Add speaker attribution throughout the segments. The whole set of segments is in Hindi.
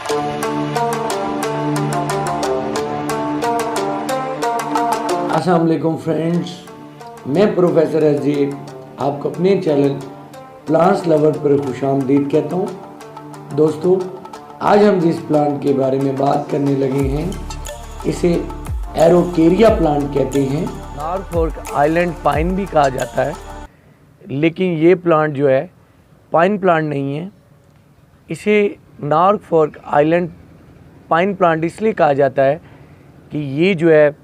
Speaker 1: अस्सलाम वालेकुम फ्रेंड्स, मैं प्रोफेसर अजीब आपको अपने चैनल प्लांट्स लवर पर खुशामदीद कहता हूँ। दोस्तों, आज हम जिस प्लांट के बारे में बात करने लगे हैं इसे एरोकेरिया प्लांट कहते हैं। नॉर्फोल्क आइलैंड पाइन भी कहा जाता है, लेकिन ये प्लांट जो है पाइन प्लांट नहीं है। इसे नॉर्फोल्क आइलैंड पाइन प्लांट इसलिए कहा जाता है कि ये जो है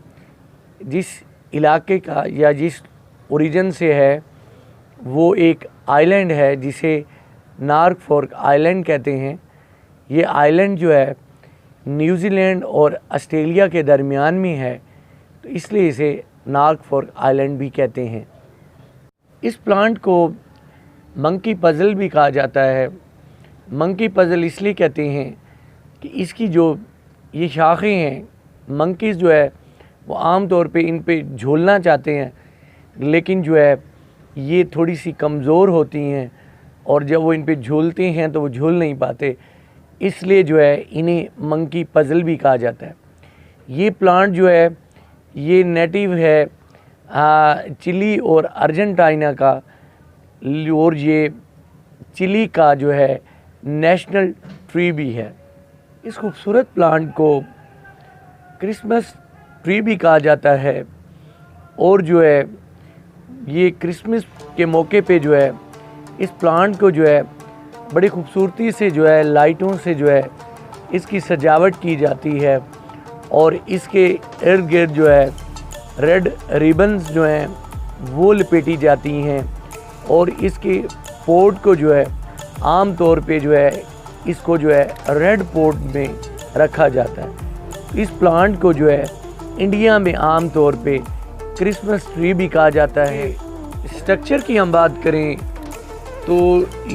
Speaker 1: जिस इलाके का या जिस ओरिजिन से है वो एक आइलैंड है जिसे नॉर्फोल्क आइलैंड कहते हैं। ये आइलैंड जो है न्यूजीलैंड और ऑस्ट्रेलिया के दरमियान में है, तो इसलिए इसे नॉर्फोल्क आइलैंड भी कहते हैं। इस प्लांट को मंकी पज़ल भी कहा जाता है। मंकी पज़ल इसलिए कहते हैं कि इसकी जो ये शाखें हैं, मंकीज़ जो है वो आम तौर पे इन पे झूलना चाहते हैं, लेकिन जो है ये थोड़ी सी कमज़ोर होती हैं और जब वो इन पे झूलते हैं तो वो झूल नहीं पाते, इसलिए जो है इन्हें मंकी पज़ल भी कहा जाता है। ये प्लांट जो है ये नेटिव है चिली और अर्जेंटीना का, और ये चिली का जो है नेशनल ट्री भी है। इस खूबसूरत प्लांट को क्रिसमस ट्री भी कहा जाता है, और जो है ये क्रिसमस के मौके पे जो है इस प्लांट को जो है बड़ी खूबसूरती से जो है लाइटों से जो है इसकी सजावट की जाती है, और इसके इर्द गिर्द जो है रेड रिबन्स जो हैं वो लपेटी जाती हैं, और इसके पोट को जो है आम तौर पे जो है इसको जो है रेड पोट में रखा जाता है। इस प्लांट को जो है इंडिया में आम तौर पे क्रिसमस ट्री भी कहा जाता है। स्ट्रक्चर की हम बात करें तो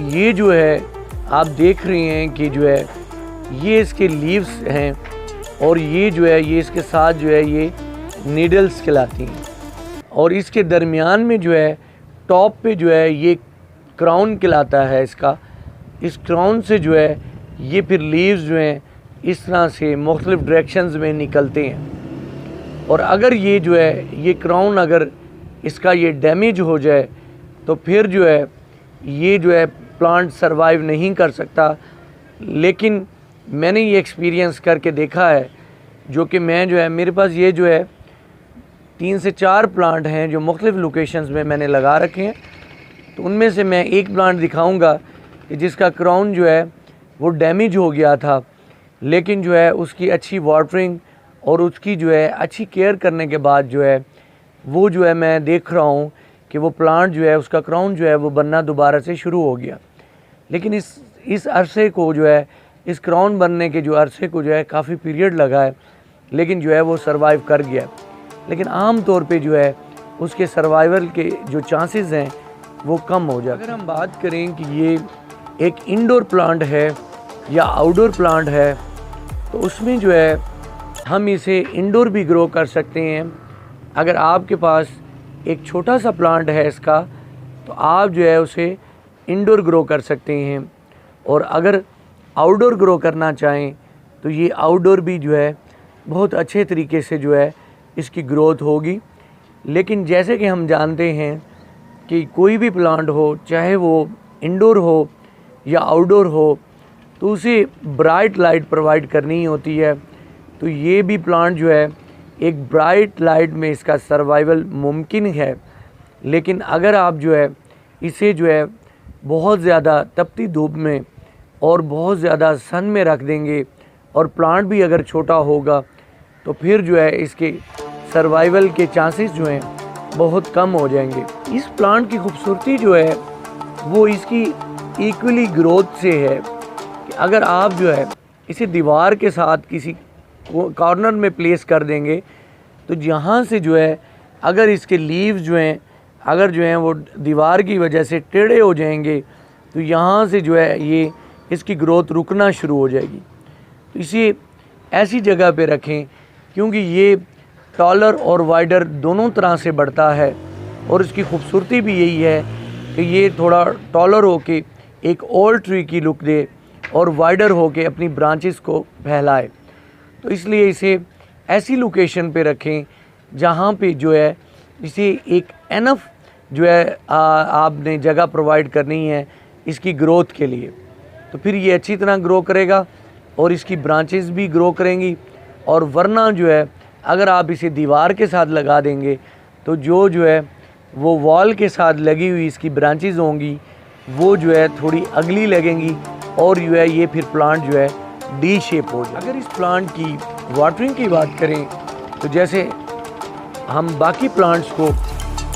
Speaker 1: ये जो है आप देख रहे हैं कि जो है ये इसके लीव्स हैं, और ये जो है ये इसके साथ जो है ये नीडल्स कहलाती हैं, और इसके दरमियान में जो है टॉप पे जो है ये क्राउन कहलाता है इसका। इस क्राउन से जो है ये फिर लीव्स जो हैं इस तरह से मुख्तलिफ डायरेक्शंस में निकलते हैं, और अगर ये जो है ये क्राउन अगर इसका ये डैमेज हो जाए तो फिर जो है ये जो है प्लांट सरवाइव नहीं कर सकता। लेकिन मैंने ये एक्सपीरियंस करके देखा है, जो कि मैं जो है मेरे पास ये जो है 3 से 4 प्लांट हैं जो मुख्तलिफ लोकेशंस में मैंने लगा रखे हैं। तो उनमें से मैं एक प्लांट दिखाऊंगा कि जिसका क्राउन जो है वो डैमेज हो गया था, लेकिन जो है उसकी अच्छी वाटरिंग और उसकी जो है अच्छी केयर करने के बाद जो है वो जो है मैं देख रहा हूँ कि वो प्लांट जो है उसका क्राउन जो है वो बनना दोबारा से शुरू हो गया। लेकिन इस अरसे को जो है इस क्राउन बनने के जो अरसे को जो है काफ़ी पीरियड लगा है, लेकिन जो है वो सरवाइव कर गया। लेकिन आम तौर पे जो है उसके सर्वाइवल के जो चांसेस हैं वो कम हो जाते हैं। अगर हम बात करें कि ये एक इंडोर प्लांट है या आउटडोर प्लांट है, तो उसमें जो है हम इसे इंडोर भी ग्रो कर सकते हैं। अगर आपके पास एक छोटा सा प्लांट है इसका, तो आप जो है उसे इंडोर ग्रो कर सकते हैं, और अगर आउटडोर ग्रो करना चाहें तो ये आउटडोर भी जो है बहुत अच्छे तरीके से जो है इसकी ग्रोथ होगी। लेकिन जैसे कि हम जानते हैं कि कोई भी प्लांट हो, चाहे वो इंडोर हो या आउटडोर हो, तो उसे ब्राइट लाइट प्रोवाइड करनी होती है। तो ये भी प्लांट जो है एक ब्राइट लाइट में इसका सर्वाइवल मुमकिन है। लेकिन अगर आप जो है इसे जो है बहुत ज़्यादा तपती धूप में और बहुत ज़्यादा सन में रख देंगे, और प्लांट भी अगर छोटा होगा, तो फिर जो है इसके सर्वाइवल के चांसेस जो हैं बहुत कम हो जाएंगे। इस प्लांट की खूबसूरती जो है वो इसकी इक्वली ग्रोथ से है कि अगर आप जो है इसे दीवार के साथ किसी कॉर्नर में प्लेस कर देंगे, तो जहाँ से जो है अगर इसके लीव्स जो हैं अगर जो हैं वो दीवार की वजह से टेढ़े हो जाएंगे, तो यहाँ से जो है ये इसकी ग्रोथ रुकना शुरू हो जाएगी। तो इसे ऐसी जगह पे रखें, क्योंकि ये टॉलर और वाइडर दोनों तरह से बढ़ता है, और इसकी खूबसूरती भी यही है कि ये थोड़ा टॉलर हो के एक ओल्ड ट्री की लुक दे, और वाइडर होके अपनी ब्रांचेस को फैलाए। तो इसलिए इसे ऐसी लोकेशन पे रखें जहाँ पे जो है इसे एक एनफ जो है आपने जगह प्रोवाइड करनी है इसकी ग्रोथ के लिए। तो फिर ये अच्छी तरह ग्रो करेगा और इसकी ब्रांचेस भी ग्रो करेंगी। और वरना जो है अगर आप इसे दीवार के साथ लगा देंगे तो जो है वो वॉल के साथ लगी हुई इसकी ब्रांचेस होंगी वो जो है थोड़ी अगली लगेंगी और जो है ये फिर प्लांट जो है डी शेप हो जाए। अगर इस प्लांट की वाटरिंग की बात करें तो जैसे हम बाकी प्लांट्स को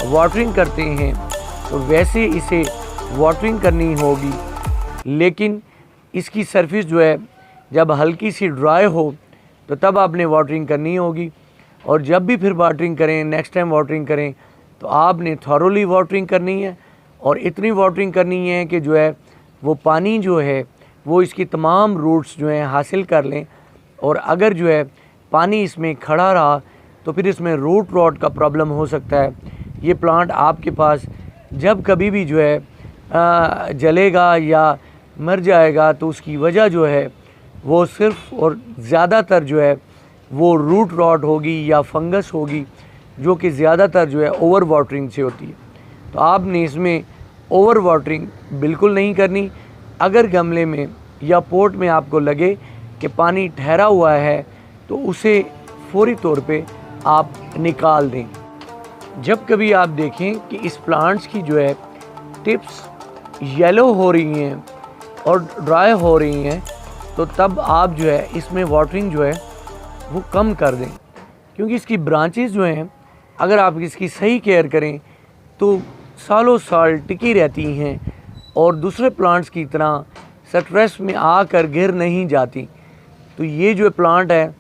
Speaker 1: वाटरिंग करते हैं तो वैसे इसे वाटरिंग करनी होगी, लेकिन इसकी सरफेस जो है जब हल्की सी ड्राई हो तो तब आपने वाटरिंग करनी होगी। और जब भी फिर वाटरिंग करें, नेक्स्ट टाइम वाटरिंग करें तो आपने थॉरोली वाटरिंग करनी है और इतनी वाटरिंग करनी है कि जो है वो पानी जो है वो इसकी तमाम रूट्स जो हैं हासिल कर लें। और अगर जो है पानी इसमें खड़ा रहा तो फिर इसमें रूट रॉट का प्रॉब्लम हो सकता है। ये प्लांट आपके पास जब कभी भी जो है जलेगा या मर जाएगा तो उसकी वजह जो है वो सिर्फ और ज़्यादातर जो है वो रूट रॉट होगी या फंगस होगी, जो कि ज़्यादातर जो है ओवर वाटरिंग से होती है। तो आपने इसमें ओवर वाटरिंग बिल्कुल नहीं करनी। अगर गमले में या पोट में आपको लगे कि पानी ठहरा हुआ है तो उसे फौरी तौर पे आप निकाल दें। जब कभी आप देखें कि इस प्लांट्स की जो है टिप्स येलो हो रही हैं और ड्राई हो रही हैं तो तब आप जो है इसमें वाटरिंग जो है वो कम कर दें, क्योंकि इसकी ब्रांचेस जो हैं अगर आप इसकी सही केयर करें तो सालों साल टिकी रहती हैं और दूसरे प्लांट्स की तरह स्ट्रेस में आकर गिर नहीं जाती। तो ये जो प्लांट है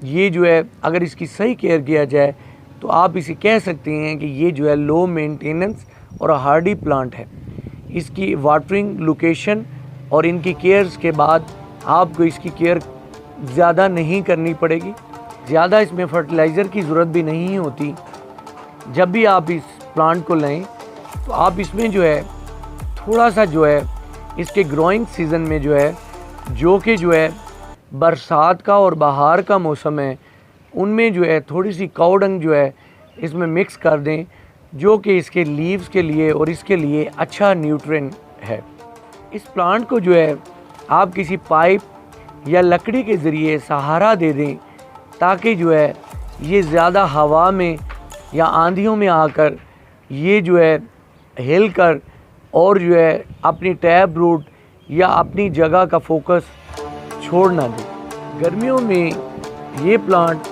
Speaker 1: ये जो है अगर इसकी सही केयर किया जाए तो आप इसे कह सकते हैं कि ये जो है लो मेंटेनेंस और हार्डी प्लांट है। इसकी वाटरिंग, लोकेशन और इनकी केयर्स के बाद आपको इसकी केयर ज़्यादा नहीं करनी पड़ेगी। ज़्यादा इसमें फर्टिलाइज़र की ज़रूरत भी नहीं होती। जब भी आप इस प्लांट को लें तो आप इसमें जो है थोड़ा सा जो है इसके ग्रोइंग सीज़न में जो है जो कि जो है बरसात का और बहार का मौसम है, उनमें जो है थोड़ी सी काऊ डंग जो है इसमें मिक्स कर दें, जो कि इसके लीव्स के लिए और इसके लिए अच्छा न्यूट्रिएंट है। इस प्लांट को जो है आप किसी पाइप या लकड़ी के ज़रिए सहारा दे दें ताकि जो है ये ज़्यादा हवा में या आंधियों में आकर ये जो है हिल कर और जो है अपनी टैप रूट या अपनी जगह का फोकस छोड़ ना दे। गर्मियों में ये प्लांट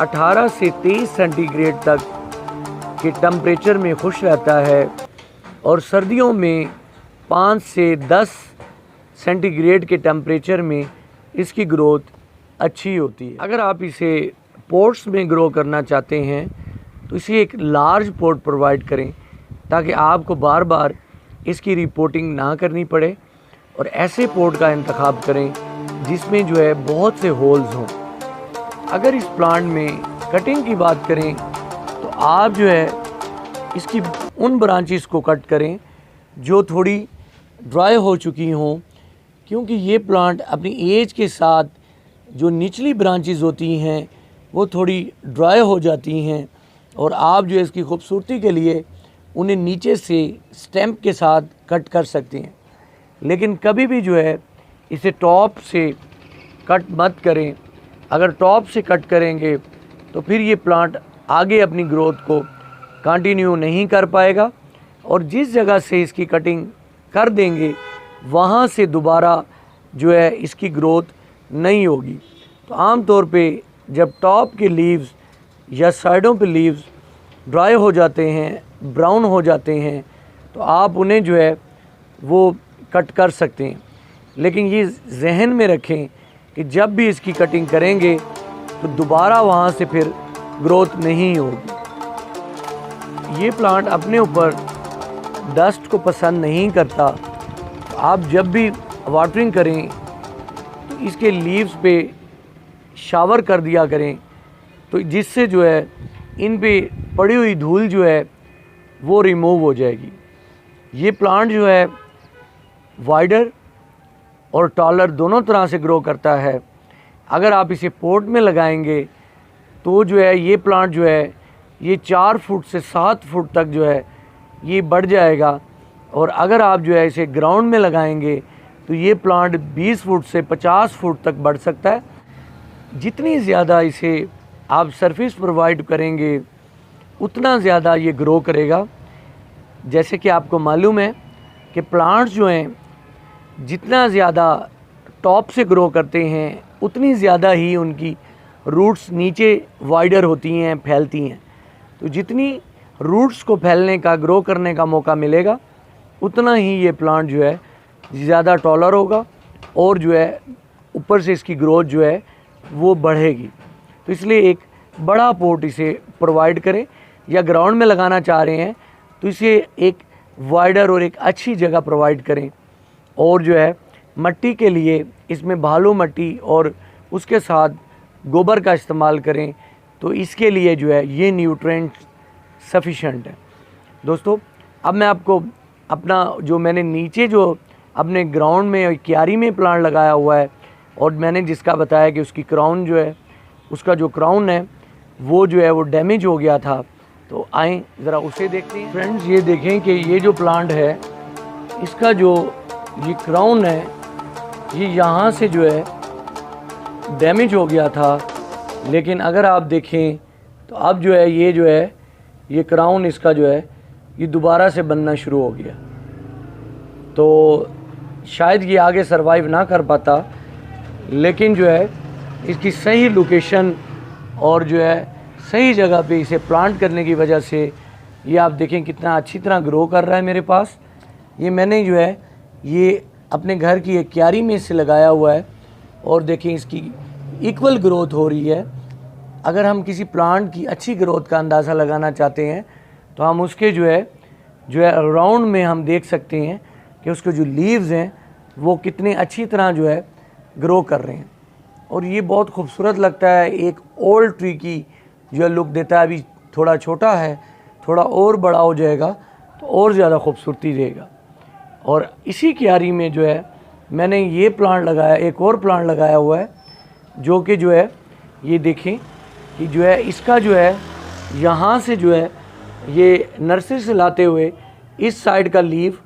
Speaker 1: 18 से 23 सेंटीग्रेड तक के टेम्परेचर में खुश रहता है और सर्दियों में 5 से 10 सेंटीग्रेड के टेम्परेचर में इसकी ग्रोथ अच्छी होती है। अगर आप इसे पॉट्स में ग्रो करना चाहते हैं तो इसे एक लार्ज पॉट प्रोवाइड करें ताकि आपको बार बार इसकी रिपोर्टिंग ना करनी पड़े, और ऐसे पॉट का इंतखाब करें जिसमें जो है बहुत से होल्स हों। अगर इस प्लांट में कटिंग की बात करें तो आप जो है इसकी उन ब्रांचेस को कट करें जो थोड़ी ड्राई हो चुकी हों, क्योंकि ये प्लांट अपनी एज के साथ जो निचली ब्रांचेस होती हैं वो थोड़ी ड्राई हो जाती हैं और आप जो है इसकी खूबसूरती के लिए उन्हें नीचे से स्टेम के साथ कट कर सकते हैं। लेकिन कभी भी जो है इसे टॉप से कट मत करें। अगर टॉप से कट करेंगे तो फिर ये प्लांट आगे अपनी ग्रोथ को कंटिन्यू नहीं कर पाएगा और जिस जगह से इसकी कटिंग कर देंगे वहाँ से दोबारा जो है इसकी ग्रोथ नहीं होगी। तो आम तौर पे जब टॉप के लीव्स या साइडों पे लीव्स ड्राई हो जाते हैं, ब्राउन हो जाते हैं, तो आप उन्हें जो है वो कट कर सकते हैं। लेकिन ये जहन में रखें कि जब भी इसकी कटिंग करेंगे तो दोबारा वहाँ से फिर ग्रोथ नहीं होगी। ये प्लांट अपने ऊपर डस्ट को पसंद नहीं करता। तो आप जब भी वाटरिंग करें तो इसके लीव्स पे शावर कर दिया करें, तो जिससे जो है इन पे पड़ी हुई धूल जो है वो रिमूव हो जाएगी। ये प्लांट जो है वाइडर और टॉलर दोनों तरह से ग्रो करता है। अगर आप इसे पोर्ट में लगाएंगे तो जो है ये प्लांट जो है ये 4 फुट से 7 फुट तक जो है ये बढ़ जाएगा। और अगर आप जो है इसे ग्राउंड में लगाएंगे तो ये प्लांट 20 फुट से 50 फुट तक बढ़ सकता है। जितनी ज़्यादा इसे आप सरफेस प्रोवाइड करेंगे उतना ज़्यादा ये ग्रो करेगा। जैसे कि आपको मालूम है कि प्लांट्स जो हैं जितना ज़्यादा टॉप से ग्रो करते हैं उतनी ज़्यादा ही उनकी रूट्स नीचे वाइडर होती हैं, फैलती हैं। तो जितनी रूट्स को फैलने का, ग्रो करने का मौका मिलेगा उतना ही ये प्लांट जो है ज़्यादा टॉलर होगा और जो है ऊपर से इसकी ग्रोथ जो है वो बढ़ेगी। तो इसलिए एक बड़ा पोर्ट इसे प्रोवाइड करें, या ग्राउंड में लगाना चाह रहे हैं तो इसे एक वाइडर और एक अच्छी जगह प्रोवाइड करें। और जो है मट्टी के लिए इसमें बालू मट्टी और उसके साथ गोबर का इस्तेमाल करें, तो इसके लिए जो है ये न्यूट्रिएंट सफिशेंट है। दोस्तों अब मैं आपको अपना जो मैंने नीचे जो अपने ग्राउंड में क्यारी में प्लांट लगाया हुआ है और मैंने जिसका बताया कि उसकी क्राउन जो है, उसका जो क्राउन है वो जो है वो डैमेज हो गया था, तो आएँ ज़रा उसे देखते हैं। फ्रेंड्स ये देखें कि ये जो प्लांट है इसका जो ये क्राउन है ये यहाँ से जो है डैमेज हो गया था, लेकिन अगर आप देखें तो अब जो है ये क्राउन इसका जो है ये दोबारा से बनना शुरू हो गया। तो शायद ये आगे सरवाइव ना कर पाता, लेकिन जो है इसकी सही लोकेशन और जो है सही जगह पे इसे प्लांट करने की वजह से ये आप देखें कितना अच्छी तरह ग्रो कर रहा है मेरे पास। ये मैंने जो है ये अपने घर की एक क्यारी में इसे लगाया हुआ है और देखें इसकी इक्वल ग्रोथ हो रही है। अगर हम किसी प्लांट की अच्छी ग्रोथ का अंदाज़ा लगाना चाहते हैं तो हम उसके जो है राउंड में हम देख सकते हैं कि उसके जो लीव्स हैं वो कितने अच्छी तरह जो है ग्रो कर रहे हैं। और ये बहुत खूबसूरत लगता है, एक ओल्ड ट्री की जो है लुक देता है। अभी थोड़ा छोटा है, थोड़ा और बड़ा हो जाएगा तो और ज़्यादा खूबसूरती देगा। और इसी क्यारी में जो है मैंने ये प्लांट लगाया, एक और प्लांट लगाया हुआ है जो कि जो है ये देखें कि जो है इसका जो है यहाँ से जो है ये नर्सरी से लाते हुए इस साइड का लीफ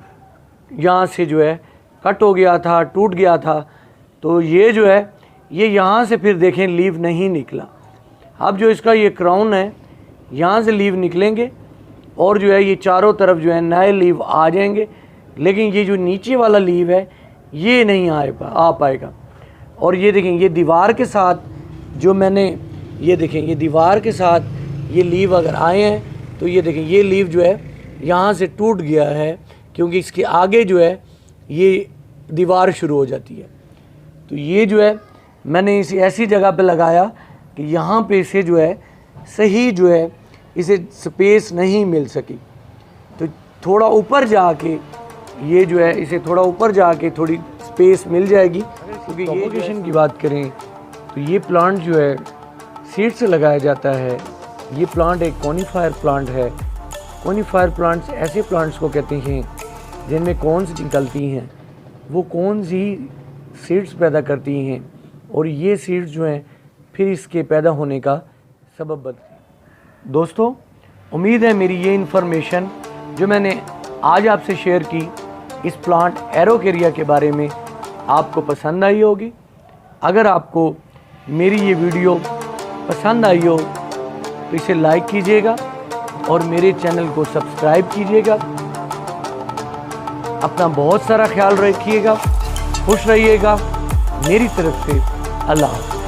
Speaker 1: यहाँ से जो है कट हो गया था, टूट गया था। तो ये जो है ये यहाँ से फिर देखें लीफ नहीं निकला। अब जो इसका ये क्राउन है यहाँ से लीफ निकलेंगे और जो है ये चारों तरफ जो है नए लीफ आ जाएंगे, लेकिन ये जो नीचे वाला लीफ है ये नहीं आ पाएगा। और ये देखें ये दीवार के साथ जो मैंने ये देखें ये दीवार के साथ ये लीफ अगर आए हैं तो ये देखें ये लीफ जो है यहाँ से टूट गया है, क्योंकि इसके आगे जो है ये दीवार शुरू हो जाती है। तो ये जो है मैंने इसे ऐसी जगह पे लगाया कि यहाँ पे इसे जो है सही जो है इसे स्पेस नहीं मिल सकी। तो थोड़ा ऊपर जाके ये जो है इसे थोड़ा ऊपर जाके थोड़ी स्पेस मिल जाएगी। क्योंकि ये लोकेशन की बात करें तो ये प्लांट जो है सीड से लगाया जाता है। ये प्लांट एक कॉनिफायर प्लांट है। कॉनिफायर प्लांट्स ऐसे प्लांट्स को कहते हैं जिनमें कॉर्न्स निकलती हैं, वो कॉर्न्स ही सीड्स पैदा करती हैं और ये सीड्स जो हैं फिर इसके पैदा होने का सबब बनती हैं। दोस्तों उम्मीद है मेरी ये इन्फॉर्मेशन जो मैंने आज आपसे शेयर की इस प्लांट एरोकेरिया के बारे में आपको पसंद आई होगी। अगर आपको मेरी ये वीडियो पसंद आई हो तो इसे लाइक कीजिएगा और मेरे चैनल को सब्सक्राइब कीजिएगा। अपना बहुत सारा ख्याल रखिएगा, खुश रहिएगा। मेरी तरफ से अल्लाह हाफ़िज़।